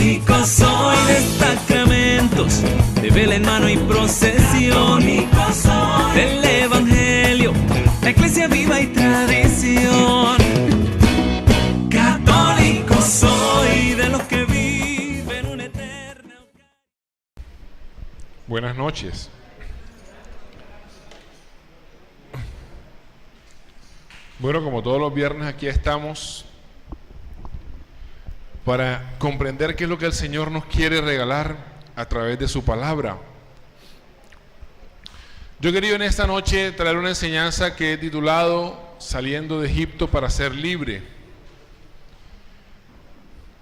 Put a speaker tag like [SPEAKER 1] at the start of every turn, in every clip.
[SPEAKER 1] Católico soy de sacramentos, de vela en mano y procesión. Católico soy del Evangelio, la iglesia viva y tradición. Católico soy de los que viven una eterna.
[SPEAKER 2] Buenas noches. Bueno, como todos los viernes aquí estamos para comprender qué es lo que el Señor nos quiere regalar a través de su palabra. Yo he querido en esta noche traer una enseñanza que he titulado Saliendo de Egipto para ser libre.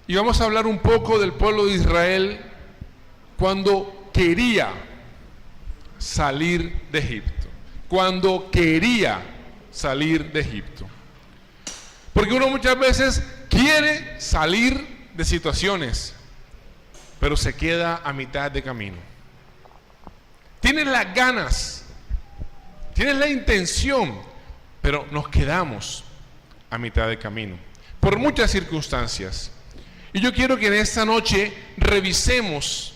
[SPEAKER 2] Y vamos a hablar un poco del pueblo de Israel cuando quería salir de Egipto. Cuando quería salir de Egipto. Porque uno muchas veces quiere salir de situaciones, pero se queda a mitad de camino. Tienes las ganas, tienes la intención, pero nos quedamos a mitad de camino, por muchas circunstancias. Y yo quiero que en esta noche revisemos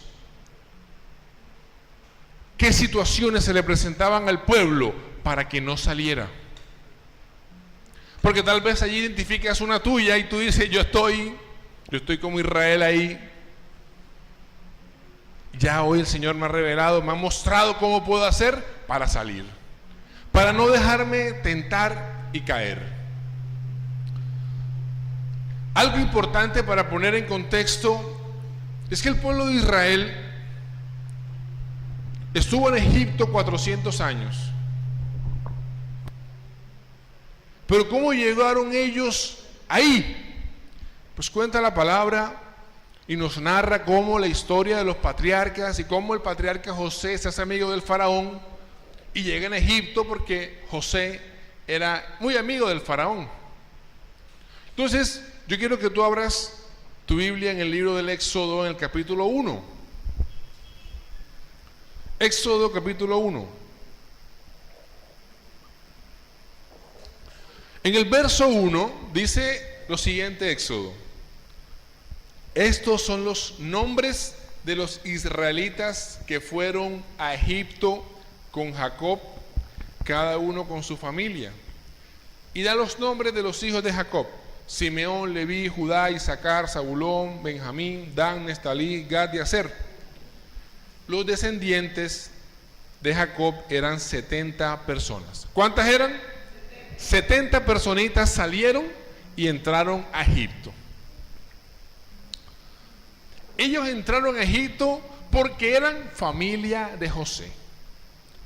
[SPEAKER 2] qué situaciones se le presentaban al pueblo para que no saliera. Porque tal vez allí identificas una tuya y tú dices, yo estoy como Israel ahí. Ya hoy el Señor me ha revelado, me ha mostrado cómo puedo hacer para salir, para no dejarme tentar y caer. Algo importante para poner en contexto es que el pueblo de Israel estuvo en Egipto 400 años. Pero ¿cómo llegaron ellos ahí? Pues cuenta la palabra y nos narra cómo la historia de los patriarcas y cómo el patriarca José se hace amigo del faraón y llega en Egipto porque José era muy amigo del faraón. Entonces, yo quiero que tú abras tu Biblia en el libro del Éxodo, en el capítulo 1. Éxodo capítulo 1. En el verso 1 dice lo siguiente Éxodo: estos son los nombres de los israelitas que fueron a Egipto con Jacob, cada uno con su familia. Y da los nombres de los hijos de Jacob: Simeón, Leví, Judá, Isaacar, Zabulón, Benjamín, Dan, Neftalí, Gad y Aser. Los descendientes de Jacob eran 70 personas. ¿Cuántas eran? 70 personitas salieron y entraron a Egipto. Ellos entraron a Egipto porque eran familia de José.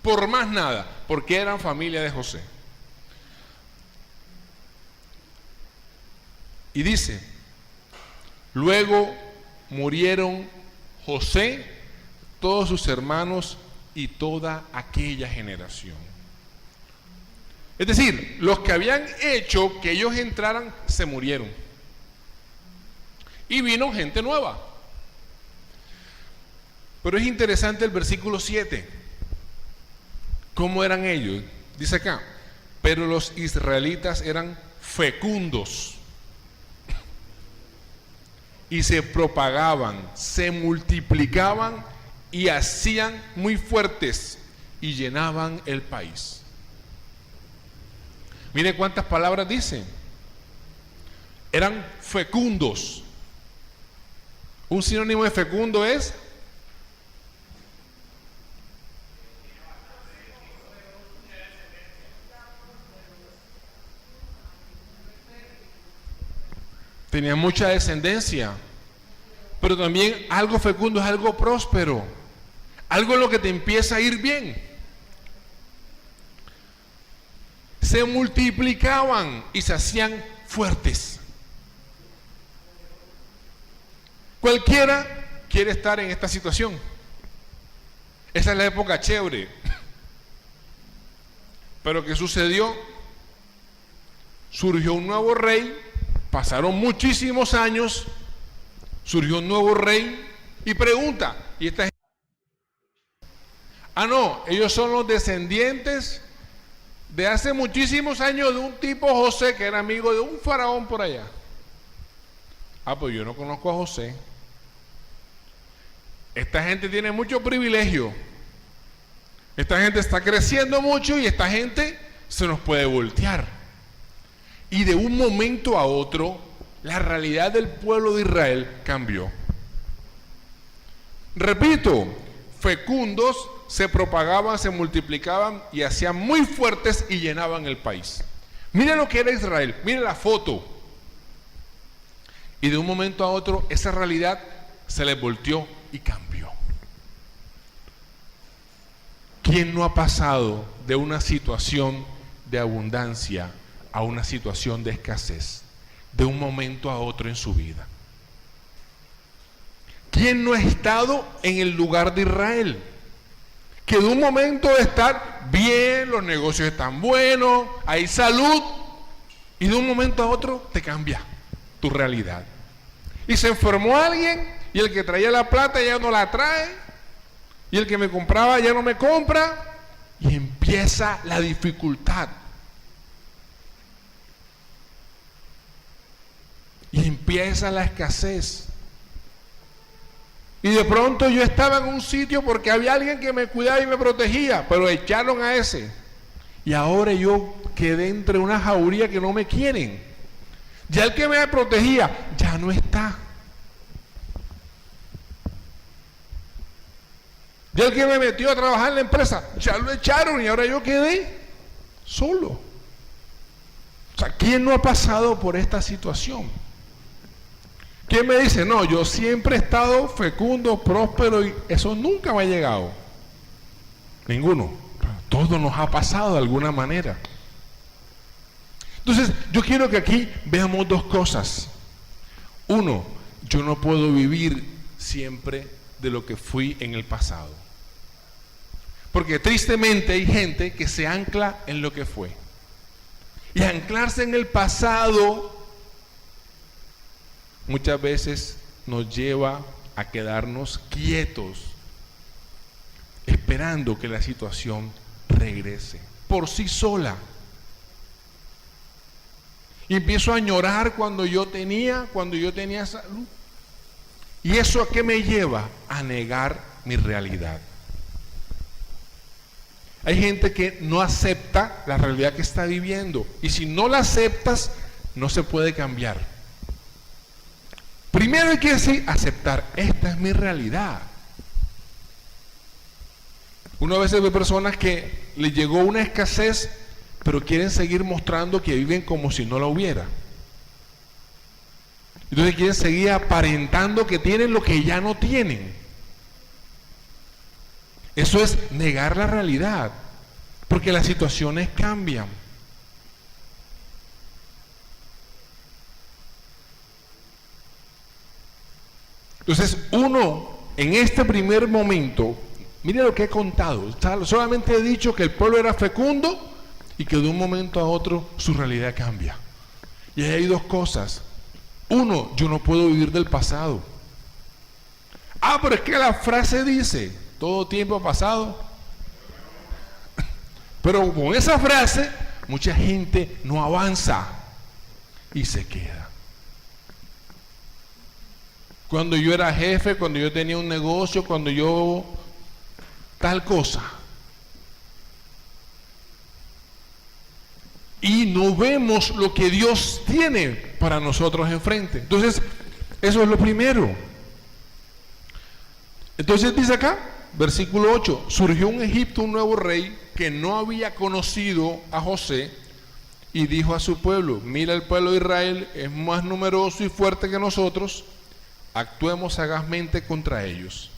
[SPEAKER 2] Por más nada, porque eran familia de José. Y dice, luego murieron José, todos sus hermanos y toda aquella generación. Es decir, los que habían hecho que ellos entraran se murieron. Y vino gente nueva. Pero es interesante el versículo 7. ¿Cómo eran ellos? Dice acá, pero los israelitas eran fecundos y se propagaban, se multiplicaban y hacían muy fuertes y llenaban el país. Mire cuántas palabras dice. Eran fecundos. Un sinónimo de fecundo es tenía mucha descendencia. Pero también algo fecundo es algo próspero, algo en lo que te empieza a ir bien. Se multiplicaban y se hacían fuertes. Cualquiera quiere estar en esta situación. Esa es la época chévere. Pero ¿qué sucedió? Surgió un nuevo rey, pasaron muchísimos años, surgió un nuevo rey y pregunta, ¿y esta gente? Ah, no, ellos son los descendientes de hace muchísimos años de un tipo José que era amigo de un faraón por allá. Ah, pues yo no conozco a José. esta gente tiene mucho privilegio. Esta gente está creciendo mucho y esta gente se nos puede voltear. Y de un momento a otro, la realidad del pueblo de Israel cambió. Repito, fecundos, se propagaban, se multiplicaban y hacían muy fuertes y llenaban el país. Miren lo que era Israel, miren la foto. Y de un momento a otro, esa realidad se les volteó y cambió. ¿Quién no ha pasado de una situación de abundancia a una situación de escasez, de un momento a otro en su vida? ¿Quién no ha estado en el lugar de Israel? Que de un momento de estar bien, los negocios están buenos, hay salud, y de un momento a otro te cambia tu realidad. Y se enfermó alguien, y el que traía la plata ya no la trae, y el que me compraba ya no me compra, y empieza la dificultad. Y empieza la escasez. Y de pronto yo estaba en un sitio porque había alguien que me cuidaba y me protegía, pero echaron a ese. Y ahora yo quedé entre una jauría que no me quieren. Ya el que me protegía ya no está. Ya el que me metió a trabajar en la empresa ya lo echaron y ahora yo quedé solo. O sea, ¿quién no ha pasado por esta situación? ¿Quién me dice, no, yo siempre he estado fecundo, próspero y eso nunca me ha llegado? Ninguno. Todo nos ha pasado de alguna manera. Entonces, yo quiero que aquí veamos dos cosas. Uno, yo no puedo vivir siempre de lo que fui en el pasado. Porque tristemente hay gente que se ancla en lo que fue. Y anclarse en el pasado muchas veces nos lleva a quedarnos quietos, esperando que la situación regrese por sí sola. Y empiezo a añorar cuando yo tenía salud. ¿Y eso a qué me lleva? A negar mi realidad. Hay gente que no acepta la realidad que está viviendo. Y si no la aceptas, no se puede cambiar. Primero hay que decir, aceptar, esta es mi realidad. Uno a veces ve personas que les llegó una escasez, pero quieren seguir mostrando que viven como si no la hubiera. Entonces quieren seguir aparentando que tienen lo que ya no tienen. Eso es negar la realidad, porque las situaciones cambian. Entonces uno, en este primer momento, mire lo que he contado, solamente he dicho que el pueblo era fecundo y que de un momento a otro su realidad cambia. Y ahí hay dos cosas. Uno, yo no puedo vivir del pasado. Pero es que la frase dice, todo tiempo ha pasado. Pero con esa frase, mucha gente no avanza y se queda. Cuando yo era jefe, cuando yo tenía un negocio, cuando yo tal cosa. Y no vemos lo que Dios tiene para nosotros enfrente. Entonces, eso es lo primero. Entonces dice acá, versículo 8, surgió en Egipto un nuevo rey que no había conocido a José y dijo a su pueblo, mira, el pueblo de Israel es más numeroso y fuerte que nosotros, actuemos sagazmente contra ellos.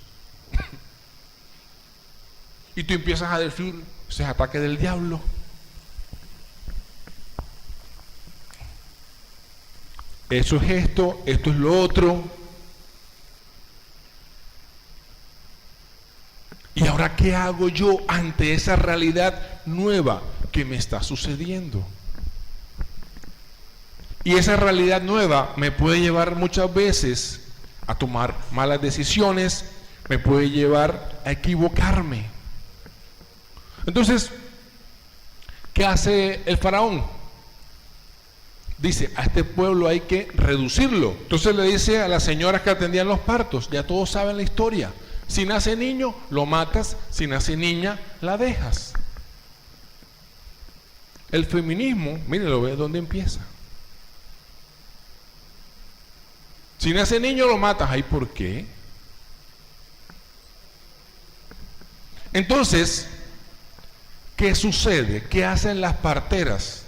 [SPEAKER 2] Y tú empiezas a decir, ese es ataque del diablo. Eso es esto es lo otro. ¿Y ahora qué hago yo ante esa realidad nueva que me está sucediendo? Y esa realidad nueva me puede llevar muchas veces a tomar malas decisiones, me puede llevar a equivocarme. Entonces, ¿qué hace el faraón? Dice, a este pueblo hay que reducirlo. Entonces le dice a las señoras que atendían los partos, ya todos saben la historia, Si nace niño, lo matas. Si nace niña, la dejas. El feminismo, mire, lo ve dónde empieza. Si nace niño, lo matas. ¿Ay, por qué? Entonces, ¿qué sucede? ¿Qué hacen las parteras?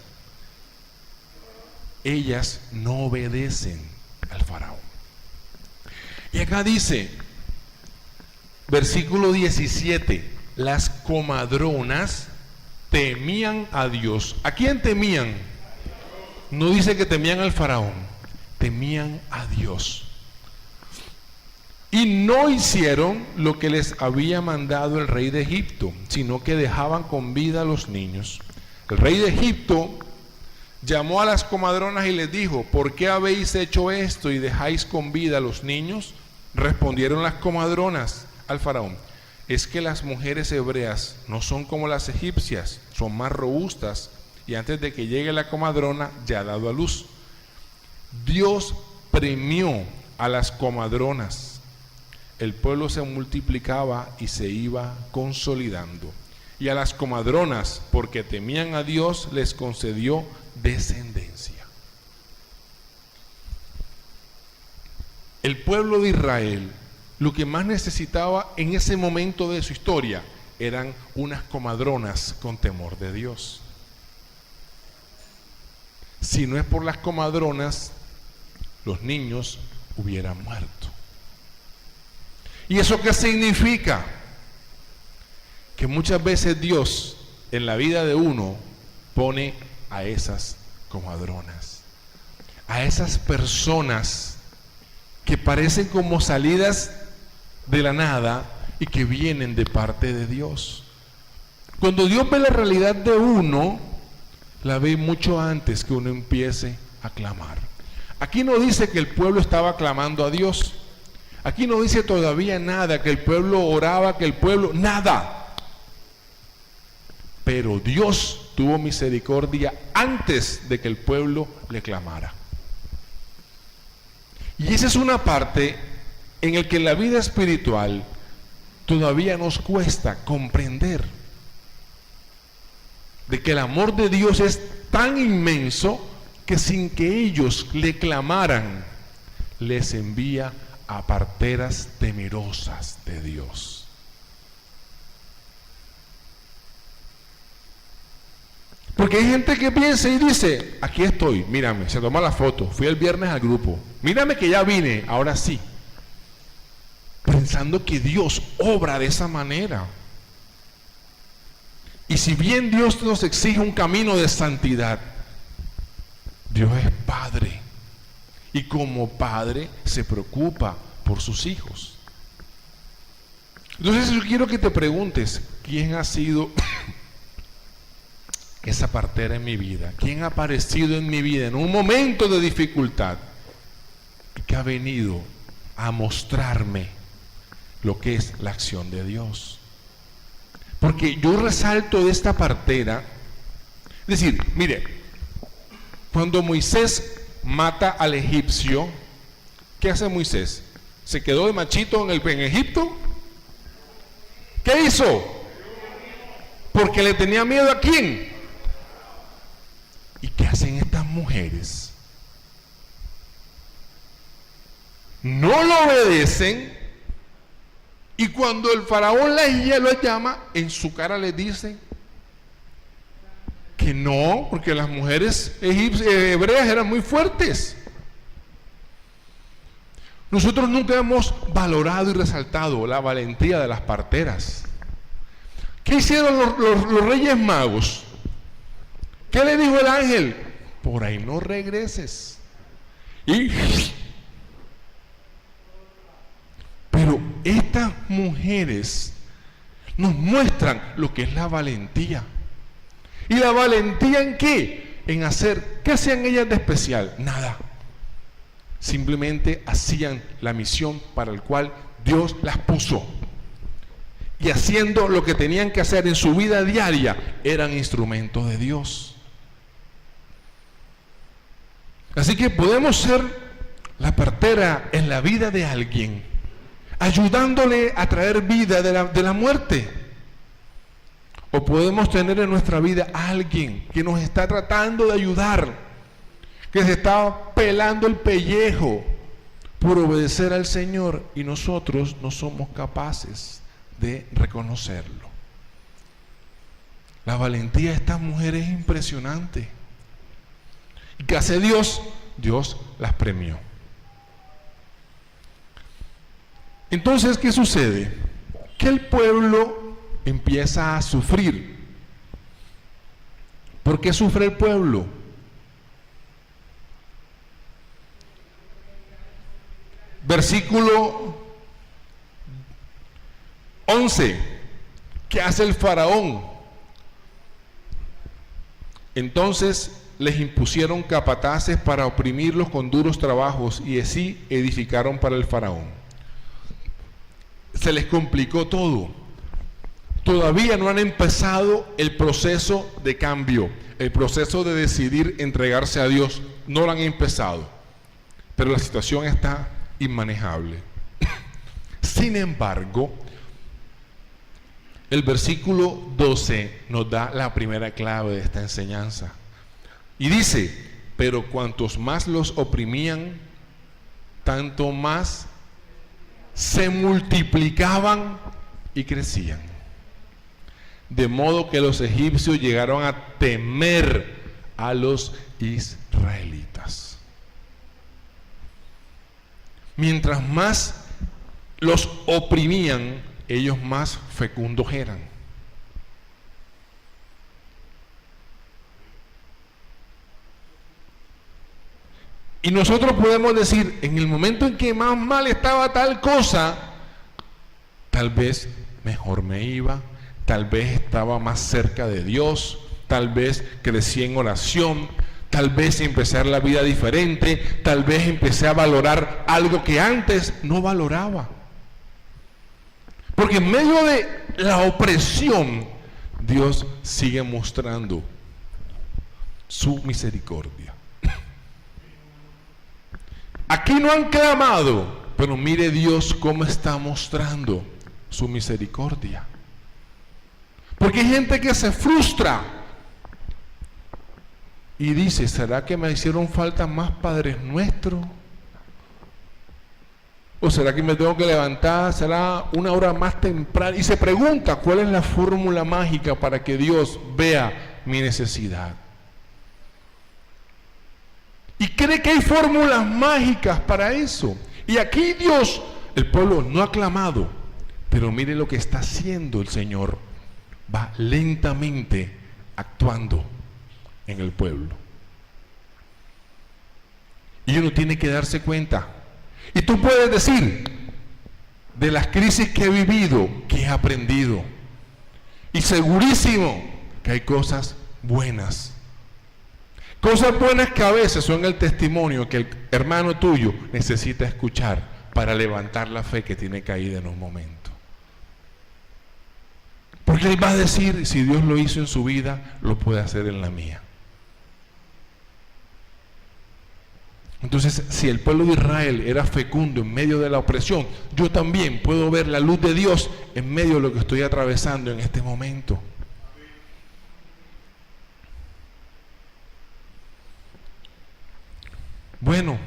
[SPEAKER 2] Ellas no obedecen al faraón. Y acá dice, versículo 17, las comadronas temían a Dios. ¿A quién temían? No dice que temían al faraón, temían a Dios. Y no hicieron lo que les había mandado el rey de Egipto, sino que dejaban con vida a los niños. El rey de Egipto llamó a las comadronas y les dijo, ¿por qué habéis hecho esto y dejáis con vida a los niños? Respondieron las comadronas al faraón, es que las mujeres hebreas no son como las egipcias, son más robustas, y antes de que llegue la comadrona ya ha dado a luz. Dios premió a las comadronas. El pueblo se multiplicaba y se iba consolidando. Y a las comadronas, porque temían a Dios, les concedió descendencia. El pueblo de Israel, lo que más necesitaba en ese momento de su historia, eran unas comadronas con temor de Dios. Si no es por las comadronas, los niños hubieran muerto. ¿Y eso qué significa? Que muchas veces Dios en la vida de uno pone a esas comadronas, a esas personas que parecen como salidas de la nada y que vienen de parte de Dios. Cuando Dios ve la realidad de uno, la ve mucho antes que uno empiece a clamar. Aquí no dice que el pueblo estaba clamando a Dios. Aquí no dice todavía nada, que el pueblo oraba, que el pueblo, nada. Pero Dios tuvo misericordia antes de que el pueblo le clamara. Y esa es una parte en la que en la vida espiritual todavía nos cuesta comprender de que el amor de Dios es tan inmenso que sin que ellos le clamaran, les envía a parteras temerosas de Dios. Porque hay gente que piensa y dice, aquí estoy, mírame, se toma la foto, fui el viernes al grupo, mírame que ya vine, ahora sí. Pensando que Dios obra de esa manera. Y si bien Dios nos exige un camino de santidad, Dios es Padre. Y como Padre se preocupa por sus hijos. Entonces yo quiero que te preguntes, ¿quién ha sido esa partera en mi vida? ¿Quién ha aparecido en mi vida en un momento de dificultad y que ha venido a mostrarme lo que es la acción de Dios? Porque yo resalto de esta partera, es decir, mire, cuando Moisés mata al egipcio, ¿qué hace Moisés? ¿Se quedó de machito en Egipto? ¿Qué hizo? Porque le tenía miedo ¿a quién? ¿Y qué hacen estas mujeres? No lo obedecen, y cuando el faraón los llama, en su cara les dicen que no, porque las mujeres hebreas eran muy fuertes. Nosotros nunca hemos valorado y resaltado la valentía de las parteras. ¿Qué hicieron los reyes magos? ¿Qué le dijo el ángel? Por ahí no regreses. Pero estas mujeres nos muestran lo que es la valentía. ¿Y la valentía en qué? En hacer, ¿qué hacían ellas de especial? Nada. Simplemente hacían la misión para la cual Dios las puso. Y haciendo lo que tenían que hacer en su vida diaria, eran instrumentos de Dios. Así que podemos ser la partera en la vida de alguien, ayudándole a traer vida de la muerte. O podemos tener en nuestra vida a alguien que nos está tratando de ayudar, que se está pelando el pellejo por obedecer al Señor, y nosotros no somos capaces de reconocerlo. La valentía de estas mujeres es impresionante. ¿Y qué hace Dios? Dios las premió. Entonces, ¿qué sucede? Que el pueblo empieza a sufrir. ¿Por qué sufre el pueblo? Versículo 11. ¿Qué hace el faraón? Entonces les impusieron capataces para oprimirlos con duros trabajos, y así edificaron para el faraón. Se les complicó todo. Todavía no han empezado el proceso de cambio, el proceso de decidir entregarse a Dios. No lo han empezado, pero la situación está inmanejable. Sin embargo, el versículo 12 nos da la primera clave de esta enseñanza. Y dice: pero cuantos más los oprimían, tanto más se multiplicaban y crecían. De modo que los egipcios llegaron a temer a los israelitas. Mientras más los oprimían, ellos más fecundos eran. Y nosotros podemos decir, en el momento en que más mal estaba tal cosa, tal vez mejor me iba, tal vez estaba más cerca de Dios, tal vez crecí en oración, tal vez empecé a la vida diferente, tal vez empecé a valorar algo que antes no valoraba. Porque en medio de la opresión, Dios sigue mostrando su misericordia. Aquí no han clamado, pero mire Dios cómo está mostrando su misericordia. Porque hay gente que se frustra y dice: ¿será que me hicieron falta más Padres Nuestros? ¿O será que me tengo que levantar? ¿Será una hora más temprano? Y se pregunta cuál es la fórmula mágica para que Dios vea mi necesidad. Y cree que hay fórmulas mágicas para eso. Y aquí Dios, el pueblo no ha clamado, pero mire lo que está haciendo el Señor. Va lentamente actuando en el pueblo. Y uno tiene que darse cuenta. Y tú puedes decir: de las crisis que he vivido, que he aprendido. Y segurísimo que hay cosas buenas. Cosas buenas que a veces son el testimonio que el hermano tuyo necesita escuchar para levantar la fe que tiene caída en un momento. Porque él va a decir: si Dios lo hizo en su vida, lo puede hacer en la mía. Entonces, si el pueblo de Israel era fecundo en medio de la opresión, yo también puedo ver la luz de Dios en medio de lo que estoy atravesando en este momento. Bueno,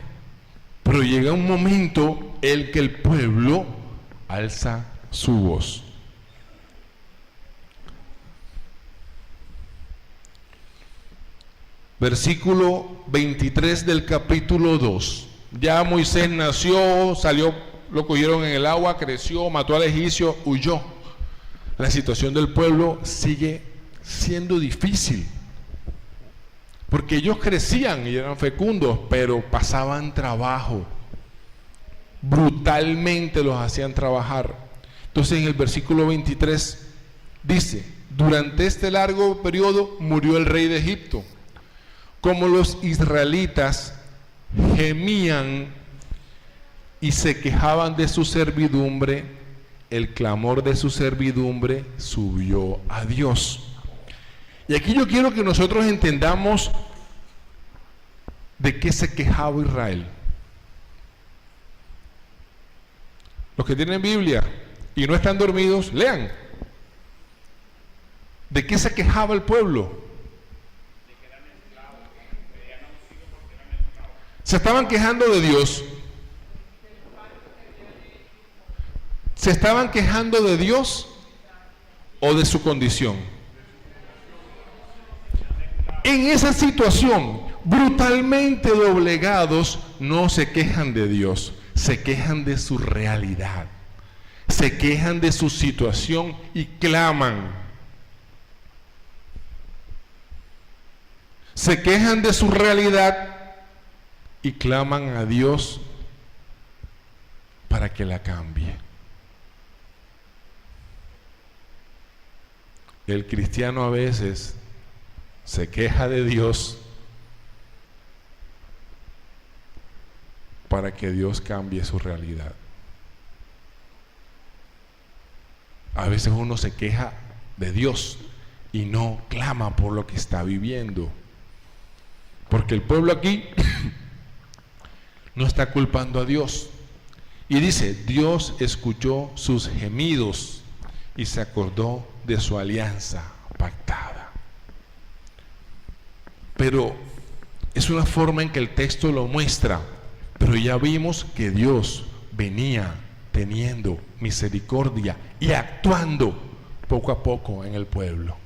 [SPEAKER 2] pero llega un momento en que el pueblo alza su voz. Versículo 23 del capítulo 2. Ya Moisés nació, salió, lo cogieron en el agua, creció, mató al egipcio, huyó. La situación del pueblo sigue siendo difícil. Porque ellos crecían y eran fecundos, pero pasaban trabajo. Brutalmente los hacían trabajar. Entonces en el versículo 23 dice: durante este largo periodo murió el rey de Egipto. Como los israelitas gemían y se quejaban de su servidumbre, el clamor de su servidumbre subió a Dios. Y aquí yo quiero que nosotros entendamos de qué se quejaba Israel. Los que tienen Biblia y no están dormidos, lean. ¿De qué se quejaba el pueblo? Se estaban quejando de Dios. ¿Se estaban quejando de Dios o de su condición? En esa situación, brutalmente doblegados, no se quejan de Dios, se quejan de su realidad, se quejan de su situación y claman. Se quejan de su realidad y claman a Dios para que la cambie. El cristiano a veces se queja de Dios para que Dios cambie su realidad. A veces uno se queja de Dios y no clama por lo que está viviendo. Porque el pueblo aquí no está culpando a Dios. Y dice, Dios escuchó sus gemidos y se acordó de su alianza pactada. Pero es una forma en que el texto lo muestra. Pero ya vimos que Dios venía teniendo misericordia y actuando poco a poco en el pueblo.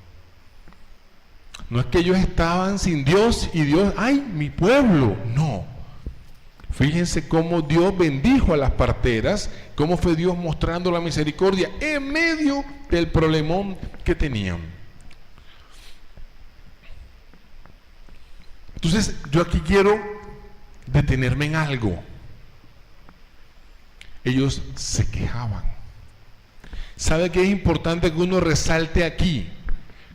[SPEAKER 2] No es que ellos estaban sin Dios y Dios, ¡ay, mi pueblo! No. Fíjense cómo Dios bendijo a las parteras, cómo fue Dios mostrando la misericordia en medio del problemón que tenían. Entonces, yo aquí quiero detenerme en algo. Ellos se quejaban. ¿Sabe qué es importante que uno resalte aquí?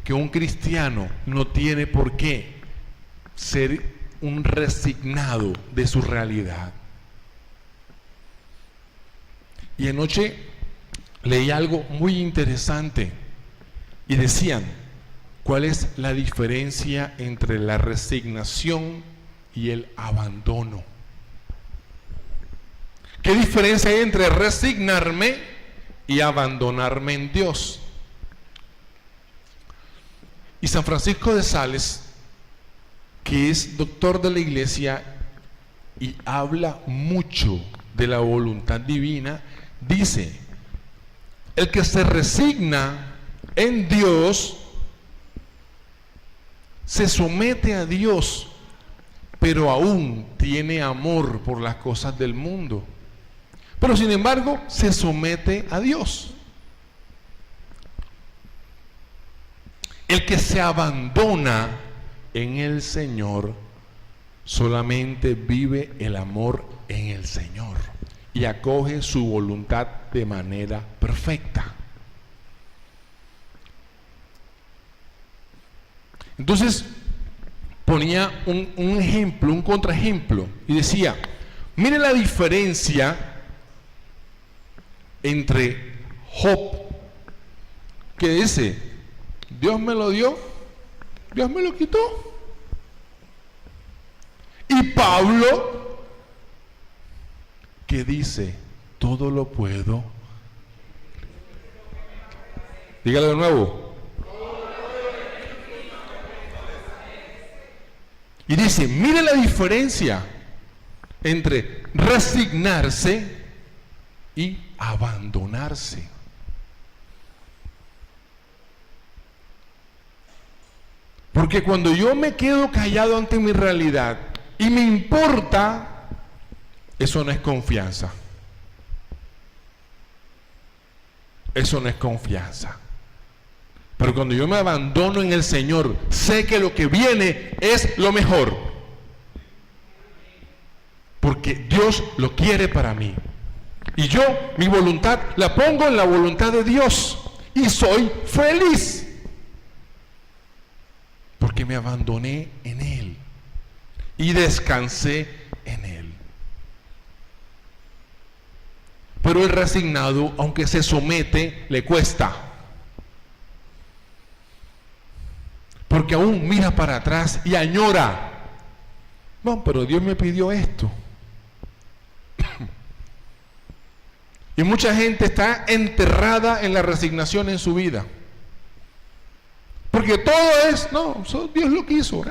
[SPEAKER 2] Que un cristiano no tiene por qué ser un resignado de su realidad. Y anoche leí algo muy interesante y decían, ¿cuál es la diferencia entre la resignación y el abandono? ¿Qué diferencia hay entre resignarme y abandonarme en Dios? Y San Francisco de Sales, que es doctor de la iglesia y habla mucho de la voluntad divina, dice, el que se resigna en Dios se somete a Dios, pero aún tiene amor por las cosas del mundo. Pero sin embargo, se somete a Dios. El que se abandona en el Señor solamente vive el amor en el Señor y acoge su voluntad de manera perfecta. Entonces ponía un ejemplo, un contraejemplo, y decía, mire la diferencia entre Job, que dice, Dios me lo dio, Dios me lo quitó. Y Pablo, que dice, todo lo puedo. Dígalo de nuevo. Y dice, mire la diferencia entre resignarse y abandonarse. Porque cuando yo me quedo callado ante mi realidad y me importa, eso no es confianza. Eso no es confianza. Pero cuando yo me abandono en el Señor, sé que lo que viene es lo mejor. Porque Dios lo quiere para mí. Y yo, mi voluntad, la pongo en la voluntad de Dios. Y soy feliz. Porque me abandoné en Él. Y descansé en Él. Pero el resignado, aunque se somete, le cuesta. Porque aún mira para atrás y añora. No, pero Dios me pidió esto. Y mucha gente está enterrada en la resignación en su vida. Porque todo es, no, Dios lo quiso.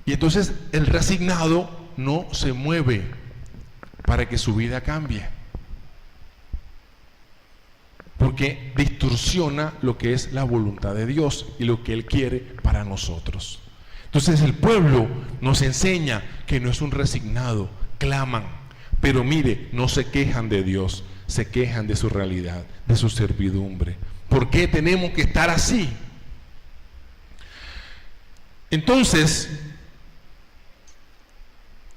[SPEAKER 2] Y entonces el resignado no se mueve para que su vida cambie. Porque distorsiona lo que es la voluntad de Dios y lo que Él quiere para nosotros. Entonces el pueblo nos enseña que no es un resignado, claman, pero mire, no se quejan de Dios, se quejan de su realidad, de su servidumbre. ¿Por qué tenemos que estar así? Entonces,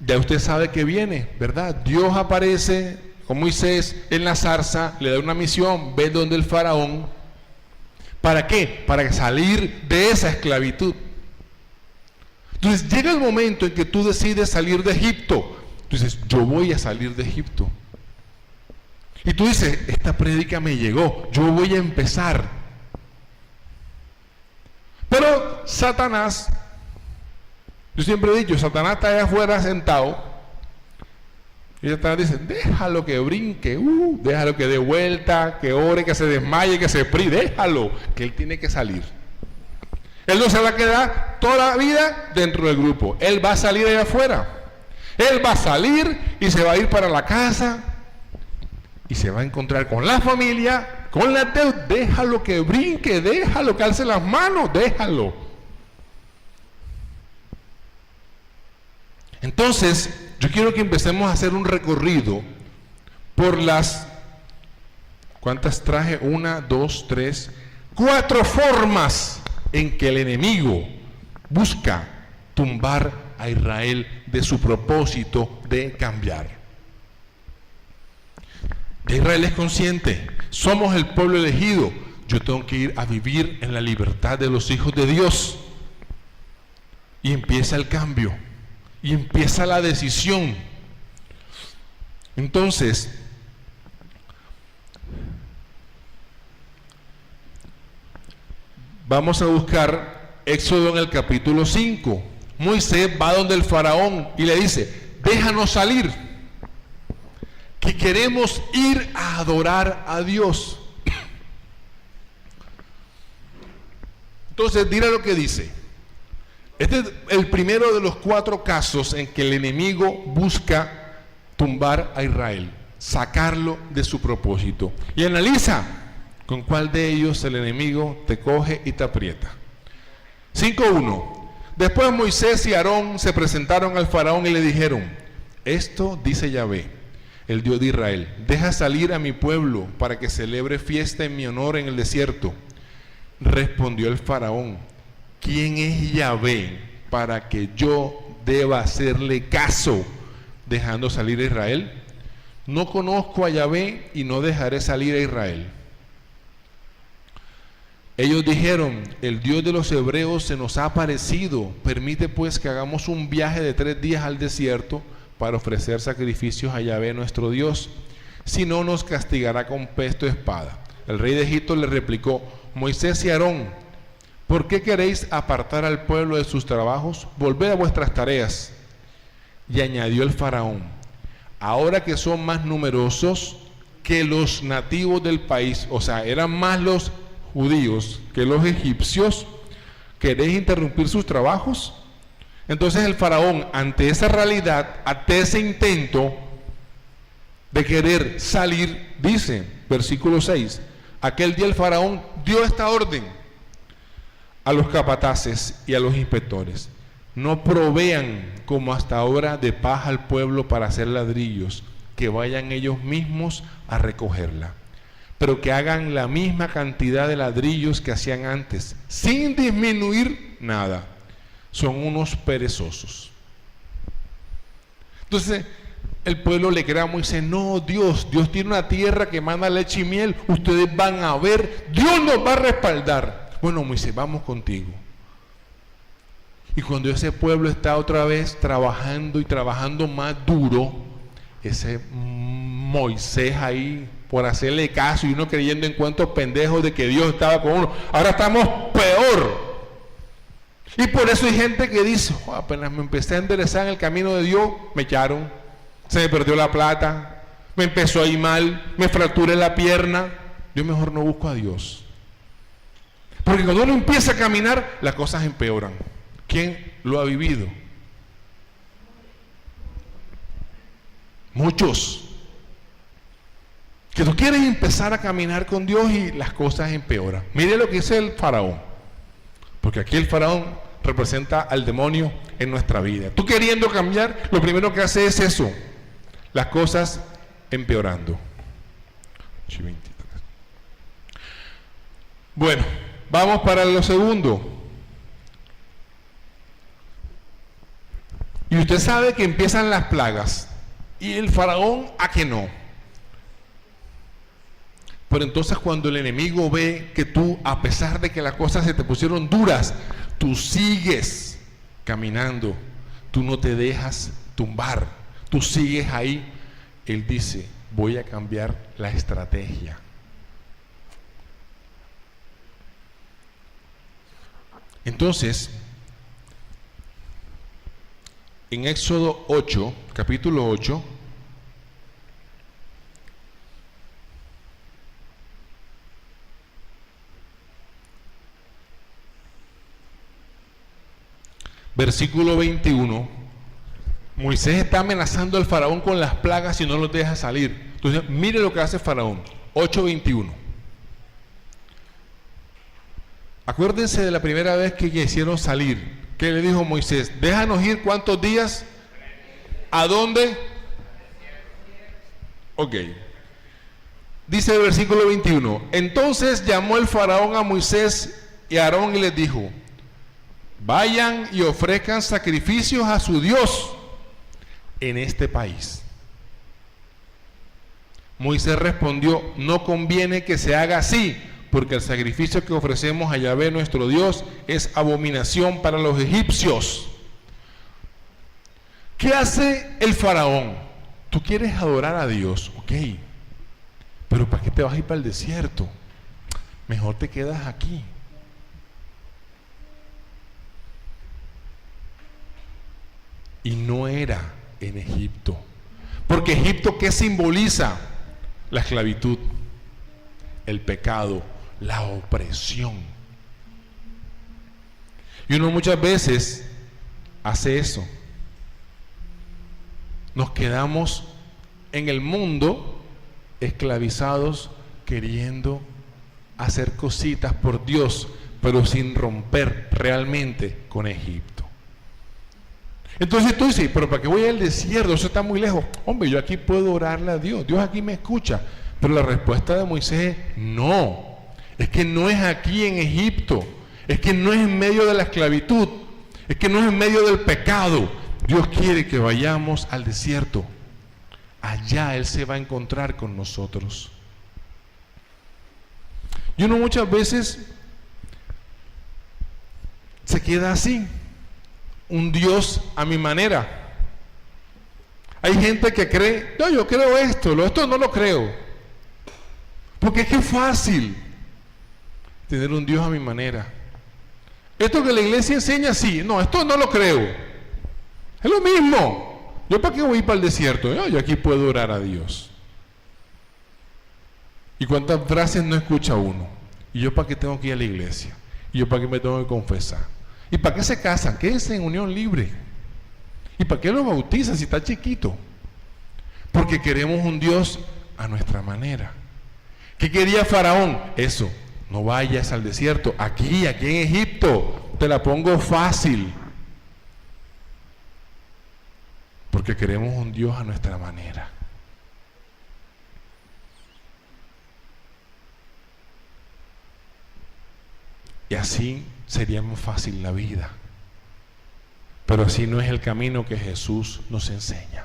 [SPEAKER 2] ya usted sabe que viene, ¿verdad? Dios aparece con Moisés en la zarza, le da una misión, ve donde el faraón. ¿Para qué? Para salir de esa esclavitud. Entonces llega el momento en que tú decides salir de Egipto. Tú dices, yo voy a salir de Egipto. Y tú dices, esta prédica me llegó, yo voy a empezar. Pero Satanás, yo siempre he dicho, Satanás está allá afuera sentado. Y Satanás dice, déjalo que brinque, déjalo que dé vuelta, que ore, que se desmaye, que se prie, déjalo, que él tiene que salir. Él no se va a quedar toda la vida dentro del grupo. Él va a salir allá afuera. Él va a salir y se va a ir para la casa y se va a encontrar con la familia, con la deuda. Déjalo que brinque, déjalo que alce las manos, déjalo. Entonces, yo quiero que empecemos a hacer un recorrido por las, ¿cuántas traje? 1, 2, 3, 4 formas en que el enemigo busca tumbar a Israel de su propósito de cambiar. Israel es consciente, somos el pueblo elegido, yo tengo que ir a vivir en la libertad de los hijos de Dios. Y empieza el cambio, y empieza la decisión. Entonces, vamos a buscar Éxodo en el capítulo 5. Moisés va donde el faraón y le dice, déjanos salir, que queremos ir a adorar a Dios. Entonces, mira lo que dice. Este es el primero de los 4 casos en que el enemigo busca tumbar a Israel, sacarlo de su propósito. Y analiza con cuál de ellos el enemigo te coge y te aprieta. 5:1. Después Moisés y Aarón se presentaron al faraón y le dijeron, esto dice Yahvé, el Dios de Israel, deja salir a mi pueblo para que celebre fiesta en mi honor en el desierto. Respondió el faraón, ¿quién es Yahvé para que yo deba hacerle caso dejando salir a Israel? No conozco a Yahvé y no dejaré salir a Israel. Ellos dijeron, el Dios de los hebreos se nos ha aparecido, permite pues que hagamos un viaje de 3 días al desierto para ofrecer sacrificios a Yahvé nuestro Dios, si no nos castigará con peste o espada. El rey de Egipto le replicó, Moisés y Aarón, ¿por qué queréis apartar al pueblo de sus trabajos? Volved a vuestras tareas. Y añadió el faraón, ahora que son más numerosos que los nativos del país, o sea, eran más los judíos que los egipcios, ¿queréis interrumpir sus trabajos? Entonces el faraón, ante esa realidad, ante ese intento de querer salir, dice, versículo 6, aquel día el faraón dio esta orden a los capataces y a los inspectores, no provean como hasta ahora de paja al pueblo para hacer ladrillos, que vayan ellos mismos a recogerla, pero que hagan la misma cantidad de ladrillos que hacían antes, sin disminuir nada. Son unos perezosos. Entonces el pueblo le cree a Moisés, no, Dios tiene una tierra que manda leche y miel, ustedes van a ver, Dios nos va a respaldar. Bueno, Moisés, vamos contigo. Y cuando ese pueblo está otra vez trabajando y trabajando más duro, ese Moisés ahí por hacerle caso y uno creyendo en cuantos pendejos de que Dios estaba con uno, ahora estamos peor. Y por eso hay gente que dice, oh, apenas me empecé a enderezar en el camino de Dios, me echaron, se me perdió la plata, me empezó a ir mal, me fracturé la pierna. Yo mejor no busco a Dios. Porque cuando uno empieza a caminar, las cosas empeoran. ¿Quién lo ha vivido? Muchos. Que tú quieres empezar a caminar con Dios y las cosas empeoran. Mire lo que dice el faraón. Porque aquí el faraón representa al demonio en nuestra vida. Tú queriendo cambiar, lo primero que hace es eso. Las cosas empeorando. Bueno, vamos para lo segundo. Y usted sabe que empiezan las plagas. Y el faraón a que no. Pero entonces cuando el enemigo ve que tú, a pesar de que las cosas se te pusieron duras, tú sigues caminando, tú no te dejas tumbar, tú sigues ahí, él dice, voy a cambiar la estrategia. Entonces, en Éxodo 8, capítulo 8, versículo 21, Moisés está amenazando al faraón con las plagas si no los deja salir. Entonces, mire lo que hace faraón. 8:21. Acuérdense de la primera vez que quisieron salir. ¿Qué le dijo Moisés? Déjanos ir, ¿cuántos días? ¿A dónde? Ok. Dice el versículo 21. Entonces llamó el faraón a Moisés y a Aarón y les dijo: vayan y ofrezcan sacrificios a su Dios en este país. Moisés respondió: no conviene que se haga así, porque el sacrificio que ofrecemos a Yahvé nuestro Dios es abominación para los egipcios. ¿Qué hace el faraón? Tú quieres adorar a Dios, ok, pero ¿para qué te vas a ir para el desierto? Mejor te quedas aquí. Y no era en Egipto. Porque Egipto, ¿qué simboliza? La esclavitud, el pecado, la opresión. Y uno muchas veces hace eso. Nos quedamos en el mundo esclavizados, queriendo hacer cositas por Dios, pero sin romper realmente con Egipto. Entonces tú dices, pero ¿para qué voy al desierto? Eso está muy lejos. Hombre, yo aquí puedo orarle a Dios. Dios aquí me escucha. Pero la respuesta de Moisés es no. Es que no es aquí en Egipto. Es que no es en medio de la esclavitud. Es que no es en medio del pecado. Dios quiere que vayamos al desierto. Allá Él se va a encontrar con nosotros. Y uno muchas veces se queda así. Un Dios a mi manera. Hay gente que cree, no, yo creo esto no lo creo. Porque es que es fácil tener un Dios a mi manera. Esto que la iglesia enseña, sí, no, esto no lo creo. Es lo mismo. ¿Yo para qué voy a ir para el desierto? Yo aquí puedo orar a Dios. ¿Y cuántas frases no escucha uno? ¿Y yo para qué tengo que ir a la iglesia? ¿Y yo para qué me tengo que confesar? ¿Y para qué se casan? Quédense en unión libre. ¿Y para qué lo bautizan si está chiquito? Porque queremos un Dios a nuestra manera. ¿Qué quería Faraón? Eso, no vayas al desierto. Aquí en Egipto, te la pongo fácil. Porque queremos un Dios a nuestra manera. Y así sería más fácil la vida. Pero así no es el camino que Jesús nos enseña.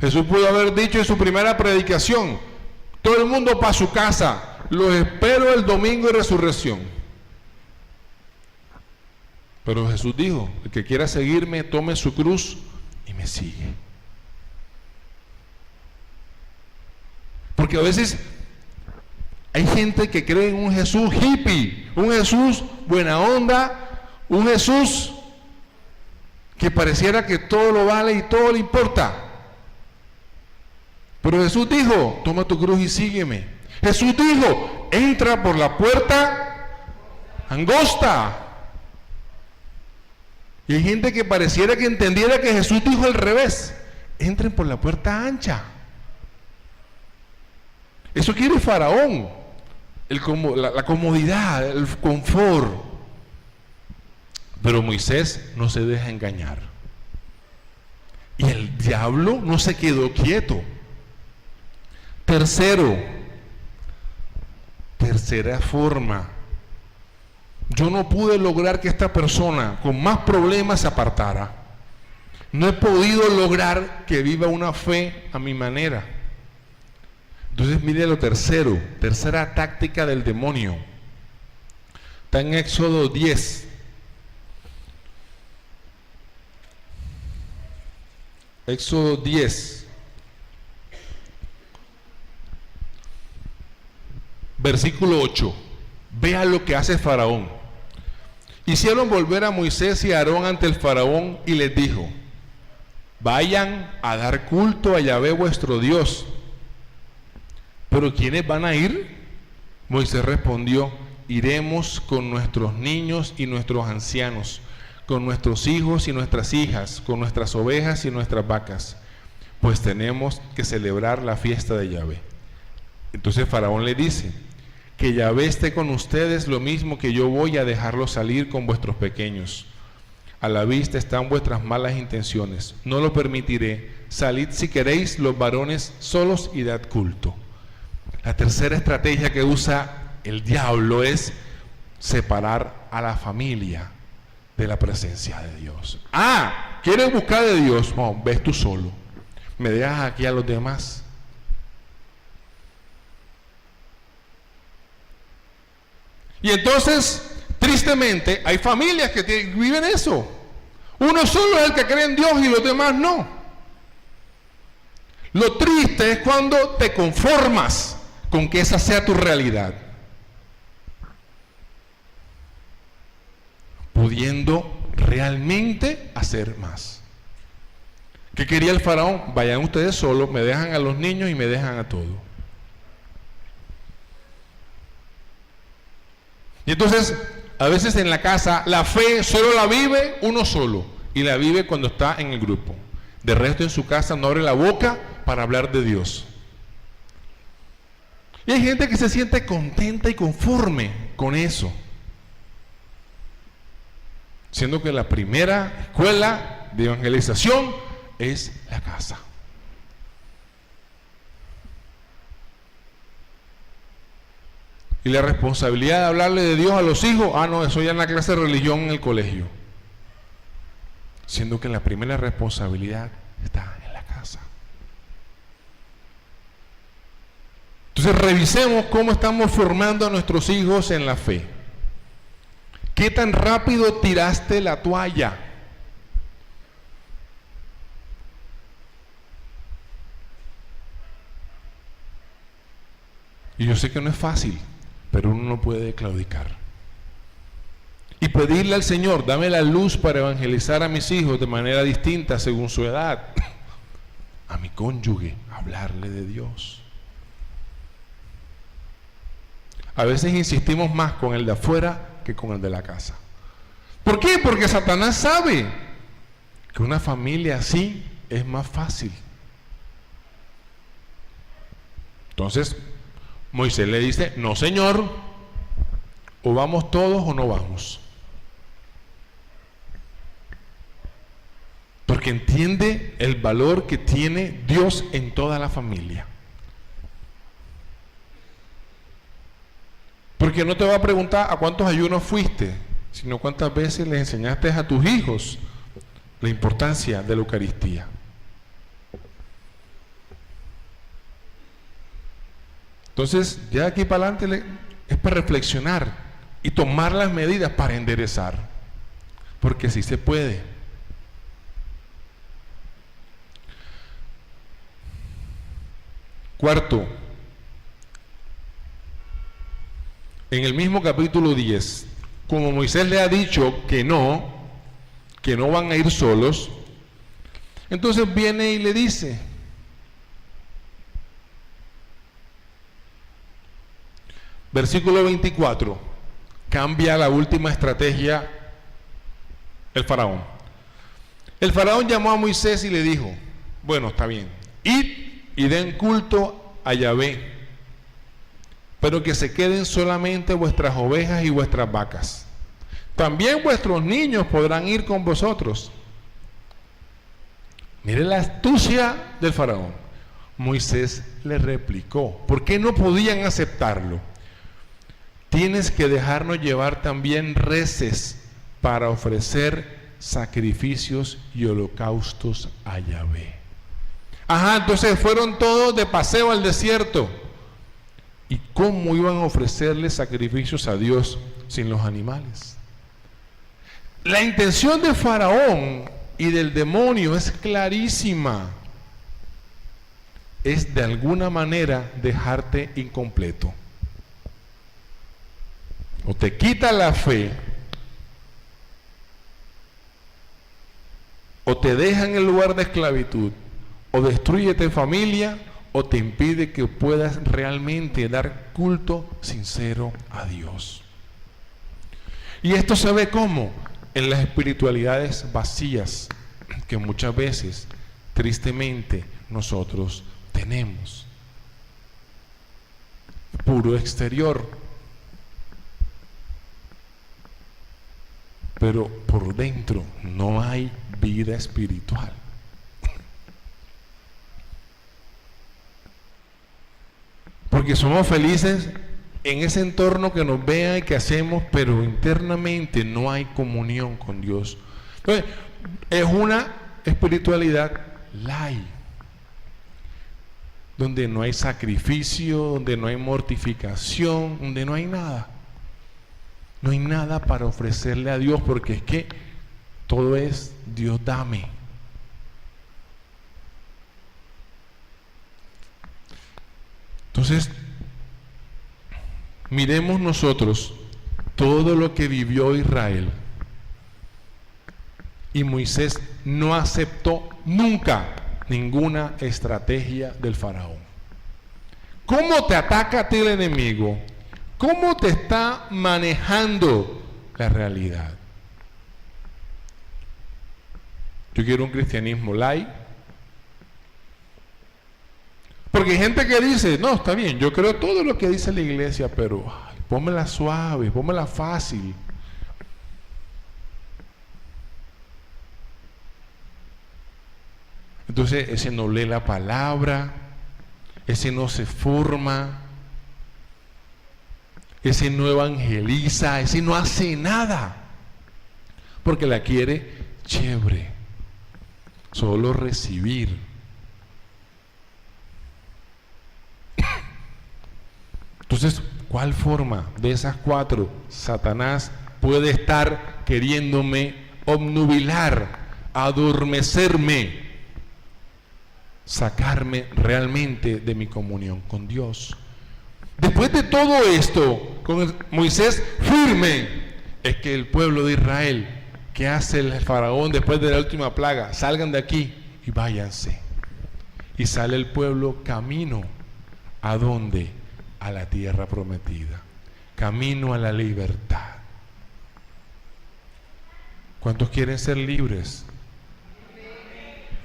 [SPEAKER 2] Jesús pudo haber dicho en su primera predicación: todo el mundo para su casa, los espero el domingo de resurrección. Pero Jesús dijo: el que quiera seguirme, tome su cruz y me sigue. Porque a veces Hay gente que cree en un Jesús hippie, un Jesús buena onda, un Jesús que pareciera que todo lo vale y todo le importa. Pero Jesús dijo, toma tu cruz y sígueme. Jesús dijo, entra por la puerta angosta. Y hay gente que pareciera que entendiera que Jesús dijo al revés, entren por la puerta ancha. Eso quiere Faraón, la comodidad, el confort. Pero Moisés no se deja engañar. Y el diablo no se quedó quieto. Tercera forma. Yo no pude lograr que esta persona con más problemas se apartara. No he podido lograr que viva una fe a mi manera. Entonces mire lo tercera táctica del demonio. Está en Éxodo 10. Éxodo 10. Versículo 8. Vea lo que hace Faraón. Hicieron volver a Moisés y a Aarón ante el Faraón y les dijo: vayan a dar culto a Yahvé vuestro Dios. ¿Pero quiénes van a ir? Moisés respondió: iremos con nuestros niños y nuestros ancianos, con nuestros hijos y nuestras hijas, con nuestras ovejas y nuestras vacas, pues tenemos que celebrar la fiesta de Yahvé. Entonces Faraón le dice: que Yahvé esté con ustedes lo mismo que yo voy a dejarlos salir con vuestros pequeños. A la vista están vuestras malas intenciones, no lo permitiré. Salid si queréis los varones solos y dad culto. La tercera estrategia que usa el diablo es separar a la familia de la presencia de Dios. ¿Quieres buscar de Dios? No, ves tú solo. Me dejas aquí a los demás. Y entonces, tristemente, hay familias que viven eso. Uno solo es el que cree en Dios y los demás no. Lo triste es cuando te conformas con que esa sea tu realidad, pudiendo realmente hacer más. ¿Qué quería el Faraón? Vayan ustedes solos, me dejan a los niños y me dejan a todo. Y entonces, a veces en la casa, la fe solo la vive uno solo, y la vive cuando está en el grupo. De resto, en su casa no abre la boca para hablar de Dios. Y hay gente que se siente contenta y conforme con eso, siendo que la primera escuela de evangelización es la casa. Y la responsabilidad de hablarle de Dios a los hijos, no, eso ya en la clase de religión en el colegio. Siendo que la primera responsabilidad está en la casa. Entonces revisemos cómo estamos formando a nuestros hijos en la fe. ¿Qué tan rápido tiraste la toalla? Y yo sé que no es fácil, pero uno no puede claudicar. Y pedirle al Señor: dame la luz para evangelizar a mis hijos de manera distinta según su edad. A mi cónyuge, hablarle de Dios. A veces insistimos más con el de afuera que con el de la casa. ¿Por qué? Porque Satanás sabe que una familia así es más fácil. Entonces Moisés le dice: no, Señor, o vamos todos o no vamos. Porque entiende el valor que tiene Dios en toda la familia. Porque no te va a preguntar a cuántos ayunos fuiste, sino cuántas veces les enseñaste a tus hijos la importancia de la Eucaristía. Entonces, ya de aquí para adelante es para reflexionar y tomar las medidas para enderezar, porque sí se puede. Cuarto, en el mismo capítulo 10, como Moisés le ha dicho que no van a ir solos, entonces viene y le dice, versículo 24, cambia la última estrategia el faraón. El faraón llamó a Moisés y le dijo, bueno, está bien, id y den culto a Yahvé, pero que se queden solamente vuestras ovejas y vuestras vacas. También vuestros niños podrán ir con vosotros. Mire la astucia del faraón. Moisés le replicó, ¿por qué no podían aceptarlo? Tienes que dejarnos llevar también reses para ofrecer sacrificios y holocaustos a Yahvé. Ajá, entonces fueron todos de paseo al desierto. ¿Y cómo iban a ofrecerle sacrificios a Dios sin los animales? La intención de Faraón y del demonio es clarísima. Es de alguna manera dejarte incompleto. O te quita la fe, o te deja en el lugar de esclavitud, o destruye tu familia, o te impide que puedas realmente dar culto sincero a Dios. Y esto se ve ¿cómo? En las espiritualidades vacías que muchas veces, tristemente, nosotros tenemos. Puro exterior, pero por dentro no hay vida espiritual. Porque somos felices en ese entorno que nos vea y que hacemos, pero internamente no hay comunión con Dios. Entonces, es una espiritualidad light, donde no hay sacrificio, donde no hay mortificación, donde no hay nada. No hay nada para ofrecerle a Dios, porque es que todo es Dios dame. Entonces, miremos nosotros todo lo que vivió Israel. Y Moisés no aceptó nunca ninguna estrategia del faraón. ¿Cómo te ataca a ti el enemigo? ¿Cómo te está manejando la realidad? Yo quiero un cristianismo light. Porque hay gente que dice, no, está bien, yo creo todo lo que dice la iglesia, pero pónmela suave, pónmela fácil. Entonces ese no lee la palabra, ese no se forma, ese no evangeliza, ese no hace nada, porque la quiere chévere, solo recibir. Entonces, ¿cuál forma de esas cuatro Satanás puede estar queriéndome obnubilar, adormecerme, sacarme realmente de mi comunión con Dios? Después de todo esto, con Moisés firme, es que el pueblo de Israel, ¿qué hace el faraón después de la última plaga? Salgan de aquí y váyanse. Y sale el pueblo camino, ¿a dónde? A la tierra prometida, camino a la libertad. ¿Cuántos quieren ser libres?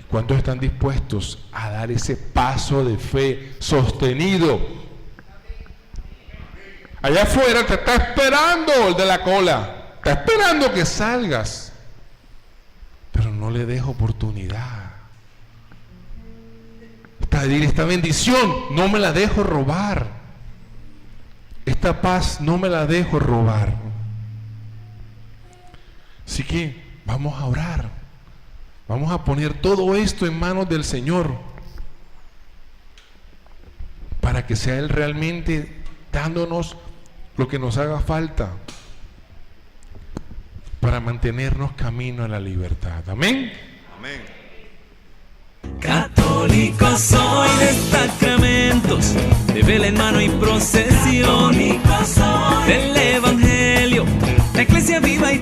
[SPEAKER 2] ¿Cuántos están dispuestos a dar ese paso de fe sostenido? Allá afuera te está esperando el de la cola, está esperando que salgas, pero no le des oportunidad. Esta bendición no me la dejo robar. Esta paz no me la dejo robar. Así que vamos a orar. Vamos a poner todo esto en manos del Señor, para que sea Él realmente dándonos lo que nos haga falta para mantenernos camino a la libertad. Amén.
[SPEAKER 1] Amén. Católico soy de sacramentos, de vela en mano y procesión. Católico soy del Evangelio, la iglesia viva y